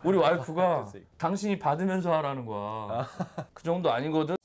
우리 와이프가 당신이 받으면서 하라는 거야. 그 정도 아니거든.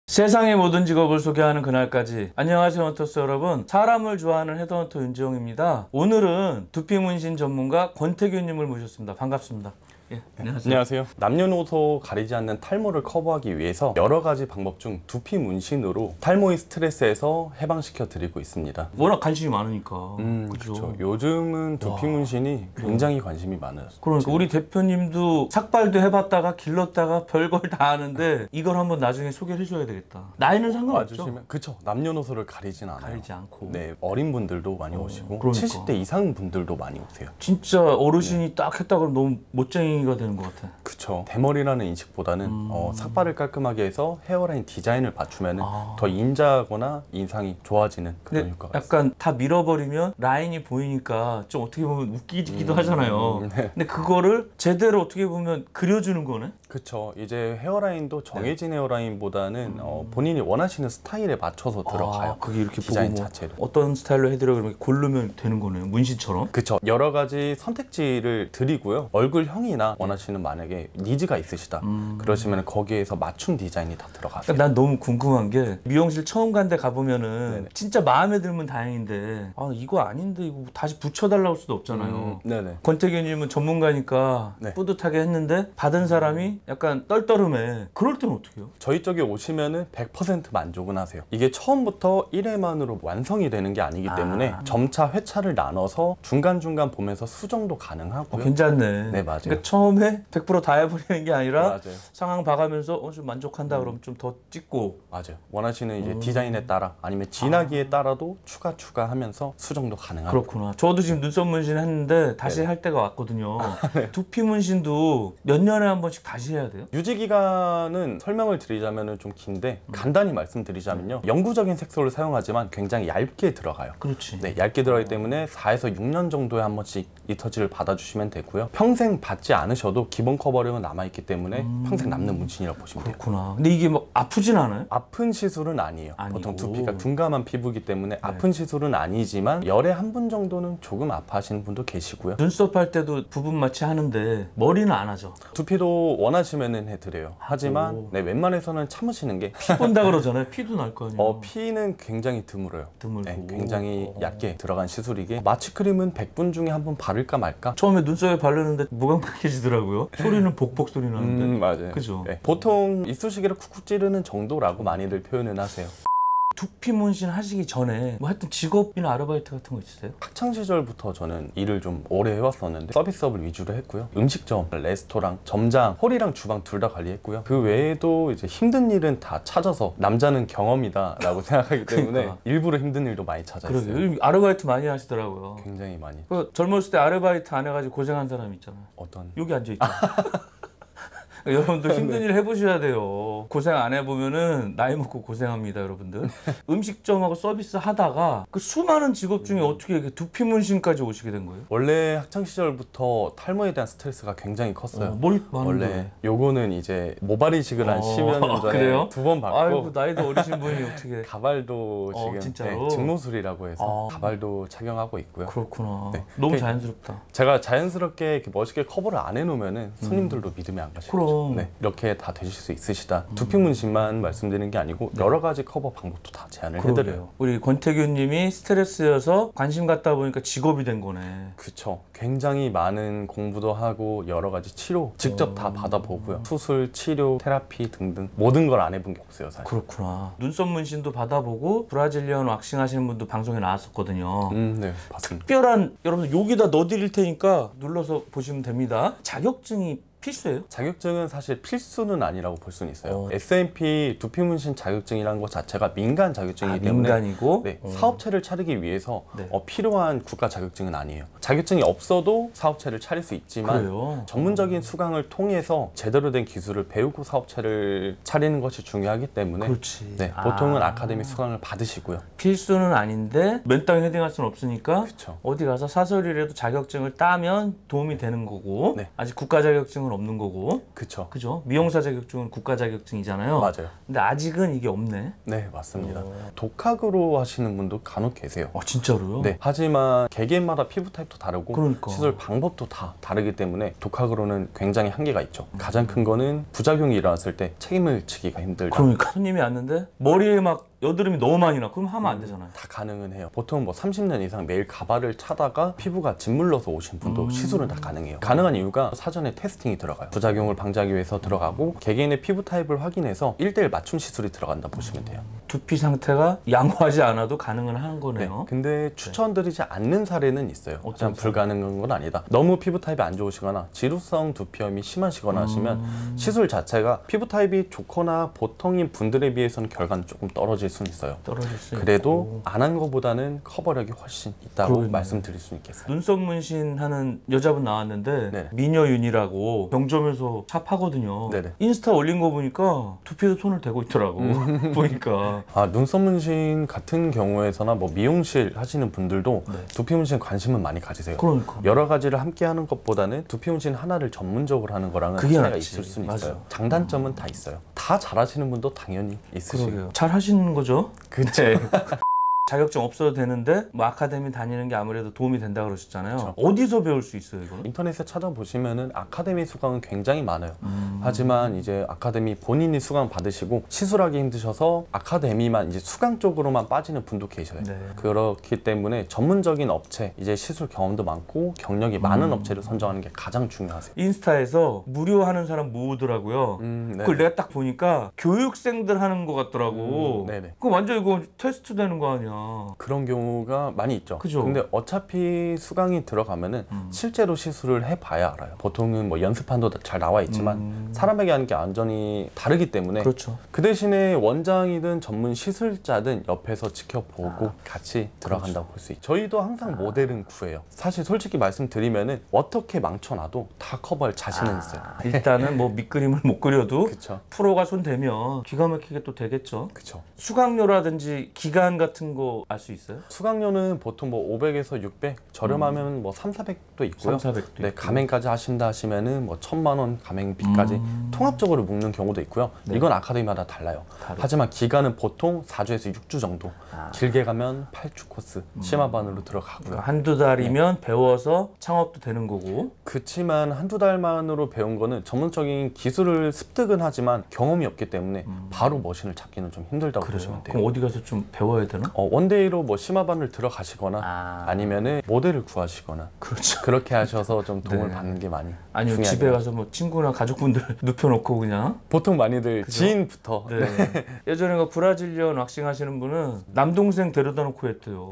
세상의 모든 직업을 소개하는 그날까지. 안녕하세요 헌터스 여러분, 사람을 좋아하는 헤드헌터 윤지영입니다. 오늘은 두피 문신 전문가 권태균님을 모셨습니다. 반갑습니다. 예, 안녕하세요. 남녀노소 가리지 않는 탈모를 커버하기 위해서 여러 가지 방법 중 두피 문신으로 탈모의 스트레스에서 해방시켜 드리고 있습니다. 워낙 관심이 많으니까. 그렇죠. 요즘은 두피 문신이 굉장히 관심이 많아요. 그러니까 우리 대표님도 삭발도 해봤다가 길렀다가 별걸 다 하는데 이걸 한번 나중에 소개를 해줘야 되겠다. 나이는 상관없죠? 그렇죠. 남녀노소를 가리진 않아요. 가리지 않고. 네, 어린 분들도 많이 오시고 그러니까. 70대 이상 분들도 많이 오세요. 진짜 어르신이 딱 했다 그러면 너무 멋쟁이가 되는 것 같아. 그쵸. 대머리라는 인식보다는 삭발을 깔끔하게 해서 헤어라인 디자인을 맞추면 더 인자하거나 인상이 좋아지는 그런 효과가 약간 다 밀어버리면 라인이 보이니까 좀 어떻게 보면 웃기기도 하잖아요. 네. 근데 그거를 제대로 어떻게 보면 그려주는 거네? 그쵸. 이제 헤어라인도 정해진 헤어라인보다는 본인이 원하시는 스타일에 맞춰서 들어가요. 그게 이렇게 디자인 보고 뭐 자체를. 어떤 스타일로 해드려 그러면 고르면 되는 거네요. 문신처럼. 그쵸. 여러 가지 선택지를 드리고요. 얼굴형이나 원하시는 만약에 니즈가 있으시다. 그러시면 거기에서 맞춤 디자인이 다 들어가세요. 난 너무 궁금한 게 미용실 처음 간 데 가보면은 네네. 진짜 마음에 들면 다행인데 이거 아닌데 이거 다시 붙여달라고 할 수도 없잖아요. 네네. 권태균님은 전문가니까 네. 뿌듯하게 했는데 받은 사람이 약간 떨떠름해. 그럴 때는 어떻게 해요? 저희 쪽에 오시면은 100% 만족은 하세요. 이게 처음부터 1회만으로 완성이 되는 게 아니기 때문에 점차 회차를 나눠서 중간중간 보면서 수정도 가능하고요. 괜찮네. 네, 맞아요. 그러니까 처음에 100% 다 해버리는 게 아니라 맞아요. 상황 봐가면서 좀 만족한다 그러면 좀 더 찍고. 맞아요. 원하시는 이제 디자인에 따라 아니면 진하기에 따라도 추가하면서 수정도 가능하고. 그렇구나. 저도 지금 눈썹 문신 했는데 다시 할 때가 왔거든요. 두피 문신도 몇 년에 한 번씩 다시 해야 돼요? 유지 기간은 설명을 드리자면 좀 긴데 간단히 말씀드리자면요. 영구적인 색소를 사용하지만 굉장히 얇게 들어가요. 그렇지. 네, 얇게 들어가기 때문에 4에서 6년 정도에 한 번씩 리터치를 받아주시면 되고요. 평생 받지 않으셔도 기본 커버력은 남아있기 때문에 평생 남는 문신이라고 보시면 돼요. 그렇구나. 근데 이게 막 아프진 않아요? 아픈 시술은 아니에요. 아니고. 보통 두피가 둔감한 피부이기 때문에 아픈 시술은 아니지만 열에 한 분 정도는 조금 아파하시는 분도 계시고요. 눈썹 할 때도 부분 마취 하는데 머리는 안 하죠? 두피도 원하시면 해드려요. 하지만 네, 웬만해서는 참으시는 게 피 본다 그러잖아요. 피도 날 거 아니에요. 피는 굉장히 드물어요. 드물고. 네, 굉장히 얇게 들어간 시술이게 마취크림은 100분 중에 한 분 바를까 말까? 처음에 눈썹에 바르는데 무감각해지더라고요. 소리는 복복 소리 나는데. 맞아요. 그죠? 네, 보통 이쑤시개로 쿡쿡 찌르는 정도라고 많이들 표현을 하세요. 두피 문신 하시기 전에 뭐 하여튼 직업이나 아르바이트 같은 거 있으세요? 학창 시절부터 저는 일을 좀 오래 해왔었는데 서비스업을 위주로 했고요. 음식점, 레스토랑, 점장, 홀이랑 주방 둘 다 관리했고요. 그 외에도 이제 힘든 일은 다 찾아서 남자는 경험이다 라고 생각하기 때문에 그러니까. 일부러 힘든 일도 많이 찾아했어요. 그러게요. 아르바이트 많이 하시더라고요. 굉장히 많이. 그 젊었을 때 아르바이트 안 해가지고 고생한 사람 있잖아요. 어떤? 여기 앉아있죠. 여러분도 힘든 일 해보셔야 돼요. 고생 안 해보면은 나이 먹고 고생합니다, 여러분들. 음식점하고 서비스 하다가 그 수많은 직업 중에 어떻게 이렇게 두피 문신까지 오시게 된 거예요? 원래 학창 시절부터 탈모에 대한 스트레스가 굉장히 컸어요. 뭘 원래 요거는 이제 모발이식을 한 10여 년 전에 그래요? 2번 받고 아이고 나이도 어리신 분이 어떻게 가발도 지금 진짜로? 직모술이라고 해서 가발도 착용하고 있고요. 그렇구나. 네. 너무 자연스럽다. 제가 자연스럽게 이렇게 멋있게 커버를 안 해놓으면은 손님들도 믿음이 안 가시죠. 네, 이렇게 다 되실 수 있으시다. 두피 문신만 말씀드리는 게 아니고 여러 가지 커버 방법도 다 제안을 해드려요. 우리 권태균님이 스트레스여서 관심 갖다 보니까 직업이 된 거네. 그쵸. 굉장히 많은 공부도 하고 여러 가지 치료 직접 다 받아보고요. 수술, 치료, 테라피 등등 모든 걸 안 해본 게 없어요, 사실. 그렇구나. 눈썹 문신도 받아보고 브라질리언 왁싱 하시는 분도 방송에 나왔었거든요. 네, 봤습니다. 특별한, 여러분 여기다 넣어드릴 테니까 눌러서 보시면 됩니다. 자격증이 필수예요? 자격증은 사실 필수는 아니라고 볼 수는 있어요. S&P 두피 문신 자격증이라는 것 자체가 민간 자격증이기 때문에 민간이고? 네, 사업체를 차리기 위해서 네. 필요한 국가 자격증은 아니에요. 자격증이 없어도 사업체를 차릴 수 있지만 그래요? 전문적인 수강을 통해서 제대로 된 기술을 배우고 사업체를 차리는 것이 중요하기 때문에 그렇지. 네, 보통은 아카데미 수강을 받으시고요. 필수는 아닌데 맨땅에 헤딩할 수는 없으니까 그쵸. 어디 가서 사설이라도 자격증을 따면 도움이 되는 거고 네. 아직 국가 자격증은 없는 거고. 그쵸. 그죠? 미용사 자격증은 국가 자격증이잖아요. 맞아요. 근데 아직은 이게 없네. 네, 맞습니다. 독학으로 하시는 분도 간혹 계세요. 아 진짜로요? 네. 하지만 개개인마다 피부 타입도 다르고 그러니까. 시술 방법도 다 다르기 때문에 독학으로는 굉장히 한계가 있죠. 가장 큰 거는 부작용이 일어났을 때 책임을 지기가 힘들다. 그러니까 손님이 왔는데 머리에 막 여드름이 너무 많이 나. 그럼 하면 안 되잖아요. 다 가능은 해요. 보통 뭐 30년 이상 매일 가발을 차다가 피부가 짓물러서 오신 분도 시술은 다 가능해요. 가능한 이유가 사전에 테스팅이 들어가요. 부작용을 방지하기 위해서 들어가고 개개인의 피부 타입을 확인해서 1대1 맞춤 시술이 들어간다 보시면 돼요. 두피 상태가 양호하지 않아도 가능은 하는 거네요. 근데 추천드리지 않는 사례는 있어요. 어떤 불가능한 건 아니다. 너무 피부 타입이 안 좋으시거나 지루성 두피염이 심하시거나 하시면 시술 자체가 피부 타입이 좋거나 보통인 분들에 비해서는 결과는 조금 떨어질 수는 있어요. 떨어질 수 그래도 안 한 것보다는 커버력이 훨씬 있다고 그러네. 말씀드릴 수 있겠어요. 눈썹 문신 하는 여자분 나왔는데 네. 미녀윤이라고 병점에서 샵하거든요. 네네. 인스타 올린 거 보니까 두피에도 손을 대고 있더라고. 보니까. 눈썹 문신 같은 경우에서나 뭐 미용실 하시는 분들도 네. 두피 문신 관심은 많이 가지세요. 그러니까. 여러 가지를 함께 하는 것보다는 두피 문신 하나를 전문적으로 하는 거랑은 그게 차이가 낫지. 있을 수는 맞아요. 있어요. 장단점은 다 있어요. 다 잘하시는 분도 당연히 있으시고. 그러게요. 잘 하시는 거죠? 그쵸. 자격증 없어도 되는데 뭐 아카데미 다니는 게 아무래도 도움이 된다 그러셨잖아요. 그쵸. 어디서 배울 수 있어요, 이거는? 인터넷에 찾아보시면은 아카데미 수강은 굉장히 많아요. 하지만 이제 아카데미 본인이 수강 받으시고 시술하기 힘드셔서 아카데미만 이제 수강 쪽으로만 빠지는 분도 계셔요. 네. 그렇기 때문에 전문적인 업체, 이제 시술 경험도 많고 경력이 많은 업체를 선정하는 게 가장 중요하세요. 인스타에서 무료 하는 사람 모으더라고요. 네. 그걸 내가 딱 보니까 교육생들 하는 것 같더라고. 네네. 그럼 완전 이거 테스트 되는 거 아니야? 그런 경우가 많이 있죠. 그죠? 근데 어차피 수강이 들어가면은 실제로 시술을 해봐야 알아요. 보통은 뭐 연습판도 잘 나와 있지만 사람에게 하는 게 완전히 다르기 때문에 그렇죠. 그 대신에 원장이든 전문 시술자든 옆에서 지켜보고 같이 들어간다고 볼 수 있죠. 저희도 항상 모델은 구해요. 사실 솔직히 말씀드리면은 어떻게 망쳐놔도 다 커버할 자신은 있어요. 일단은 뭐 밑그림을 못 그려도 그쵸. 프로가 손 대면 기가 막히게 또 되겠죠. 그쵸. 수강료라든지 기간 같은 거 알 수 있어요? 수강료는 보통 뭐 500에서 600, 저렴하면 뭐 3, 400도 있고요. 3, 400도 네, 있고. 가맹까지 하신다 하시면은 뭐 1000만 원 가맹비까지 통합적으로 묶는 경우도 있고요. 네. 이건 아카데미마다 달라요. 다르죠. 하지만 기간은 보통 4주에서 6주 정도. 길게 가면 8주 코스 심화반으로 들어가고요. 그러니까 한두 달이면 배워서 창업도 되는 거고. 그치만 한두 달만으로 배운 거는 전문적인 기술을 습득은 하지만 경험이 없기 때문에 바로 머신을 잡기는 좀 힘들다고 보시면 돼요. 그럼 어디 가서 좀 배워야 되나? 원데이로 뭐 심화반을 들어가시거나 아니면은 모델을 구하시거나 그렇죠. 그렇게 하셔서 좀 도움을 네. 받는 게 많이 아니면 중요하죠. 집에 가서 뭐 친구나 가족분들 눕혀놓고 그냥. 보통 많이들 그죠? 지인부터 네. 예전에 그 브라질리언 왁싱 하시는 분은 남동생 데려다 놓고 했대요.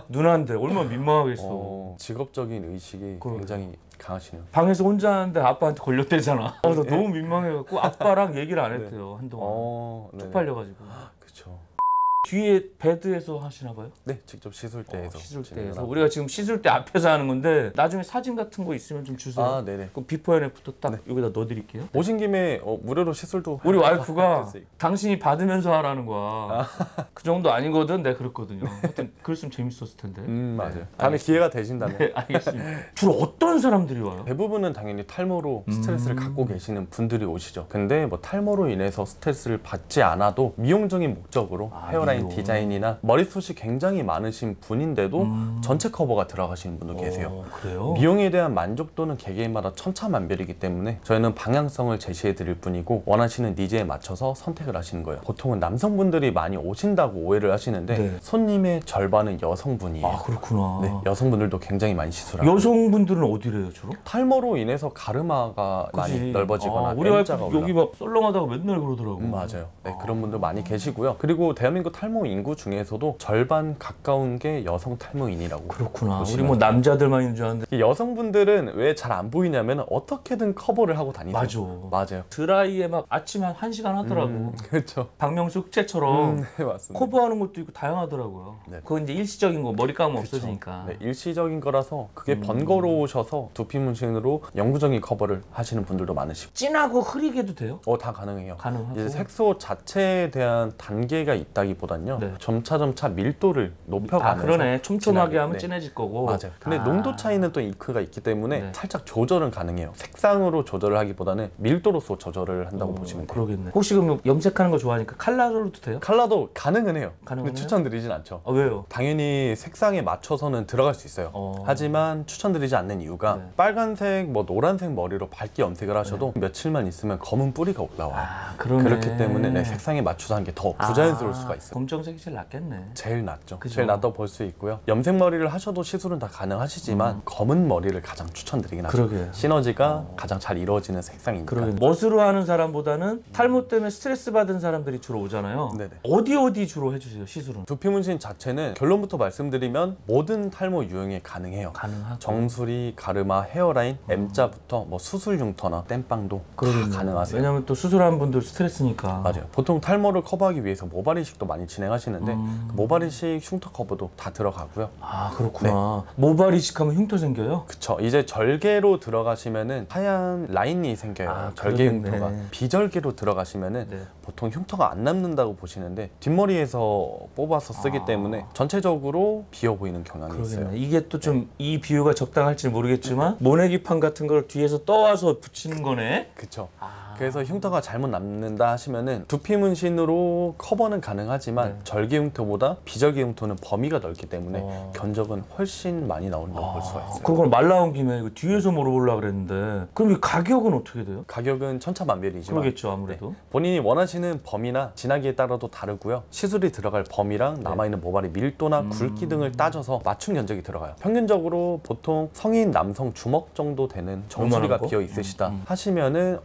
누나인데 얼마나 민망하겠어. 직업적인 의식이 그러게요. 굉장히 강하시네요. 방에서 혼자 하는데 아빠한테 걸렸대잖아. 나 너무 민망해갖고 아빠랑 얘기를 안 했대요 한동안. 네네. 쪽팔려가지고. 그쵸. 뒤에 베드에서 하시나 봐요? 네, 직접 시술대에서 진행을 시술대에서 하고. 우리가 지금 시술대 앞에서 하는 건데 나중에 사진 같은 거 있으면 좀 주세요. 아, 네네. 그럼 비포 앤 애프터 딱 여기다 넣어드릴게요. 오신 김에 무료로 시술도 우리 와이프가 해주세요. 당신이 받으면서 하라는 거야. 그 정도 아니거든. 내가 그랬거든요. 하여튼 그랬으면 재밌었을 텐데. 맞아요. 다음에 기회가 되신다면 네, 알겠습니다. 주로 어떤 사람들이 와요? 대부분은 당연히 탈모로 스트레스를 갖고 계시는 분들이 오시죠. 근데 뭐 탈모로 인해서 스트레스를 받지 않아도 미용적인 목적으로 헤어라인 미용. 디자인이나 머리숱이 굉장히 많으신 분인데도 전체 커버가 들어가시는 분도 계세요. 그래요? 미용에 대한 만족도는 개개인마다 천차만별이기 때문에 저희는 방향성을 제시해 드릴 뿐이고 원하시는 니즈에 맞춰서 선택을 하시는 거예요. 보통은 남성분들이 많이 오신다고 오해를 하시는데 네. 손님의 절반은 여성분이에요. 아 그렇구나. 네, 여성분들도 굉장히 많이 시술하고 여성분들은 어디래요 주로? 탈모로 인해서 가르마가 많이 그치. 넓어지거나 우리 와이프 M자가 여기 막 썰렁하다가 맨날 그러더라고. 맞아요. 네, 그런 분들 많이 계시고요. 그리고 대한민국 탈모 인구 중에서도 절반 가까운 게 여성 탈모인이라고. 그렇구나. 우리 보시면 뭐 남자들만 있는 줄 알았는데. 이 여성분들은 왜 잘 안 보이냐면 어떻게든 커버를 하고 다니세요. 맞아요. 드라이에 막 아침 한 1시간 하더라고. 그렇죠. 박명수 흑채처럼 네, 맞습니다. 커버하는 것도 있고 다양하더라고요. 네. 그건 이제 일시적인 거 머리 감으면 없어지니까. 네, 일시적인 거라서 그게 번거로우셔서 두피 문신으로 영구적인 커버를 하시는 분들도 많으시고. 진하고 흐리게도 돼요? 다 가능해요. 가능하고. 이제 색소 자체에 대한 단계가 있다기보다 하기보단요. 네. 점차 밀도를 높여가면서 그러네. 촘촘하게 진하게, 하면 네. 진해질 거고. 맞아요. 근데 농도 차이는 또 잉크가 있기 때문에 네. 살짝 조절은 가능해요. 색상으로 조절을 하기보다는 밀도로서 조절을 한다고 보시면 돼요. 그러겠네. 혹시 그럼 염색하는 거 좋아하니까 칼라로도 돼요? 컬러도 가능은 해요. 가능은 근데 해요? 추천드리진 않죠. 왜요? 당연히 색상에 맞춰서는 들어갈 수 있어요. 하지만 추천드리지 않는 이유가 네. 빨간색, 노란색 머리로 밝게 염색을 하셔도 며칠만 있으면 검은 뿌리가 올라와요. 그러네. 그렇기 때문에 네, 색상에 맞춰서 하는 게 더 부자연스러울 수가 있어요. 검정색이 제일 낫겠네. 제일 낫죠. 그죠? 제일 낫다고 볼 수 있고요. 염색 머리를 하셔도 시술은 다 가능하시지만 검은 머리를 가장 추천드리긴 하죠. 그러게요. 시너지가 가장 잘 이루어지는 색상이니까. 그러겠네. 멋으로 하는 사람보다는 탈모 때문에 스트레스 받은 사람들이 주로 오잖아요. 네네. 어디 주로 해주세요, 시술은? 두피 문신 자체는 결론부터 말씀드리면 모든 탈모 유형에 가능해요. 가능하고. 정수리, 가르마, 헤어라인, M자부터 수술 흉터나 땜빵도 다 그러겠네. 가능하세요. 왜냐면 또 수술하는 분들 스트레스니까. 맞아요. 보통 탈모를 커버하기 위해서 모발 이식도 많이 진행하시는데 그 모발 이식 흉터 커버도 다 들어가고요. 그렇구나. 모발 이식하면 흉터 생겨요? 그쵸. 이제 절개로 들어가시면은 하얀 라인이 생겨요. 절개 그러겠네. 흉터가. 비절개로 들어가시면은 네. 보통 흉터가 안 남는다고 보시는데 뒷머리에서 뽑아서 쓰기 때문에 전체적으로 비어 보이는 경향이 있어요. 그러겠네. 이게 또 좀 이 비유가 적당할지 모르겠지만 모내기판 같은 걸 뒤에서 떠와서 붙이는 거네. 그쵸. 그래서 흉터가 잘못 남는다 하시면은 두피 문신으로 커버는 가능하지만 절개 흉터보다 비절개 흉터는 범위가 넓기 때문에 견적은 훨씬 많이 나온다고 볼 수가 있어요. 그걸 말 나온 김에 이거 뒤에서 물어보려고 그랬는데 그럼 이 가격은 어떻게 돼요? 가격은 천차만별이지만 그러겠죠, 아무래도. 본인이 원하시는 범위나 진하기에 따라도 다르고요. 시술이 들어갈 범위랑 남아있는 모발의 밀도나 굵기 등을 따져서 맞춤 견적이 들어가요. 평균적으로 보통 성인 남성 주먹 정도 되는 정수리가 요만한 거? 비어 있으시다 하시면은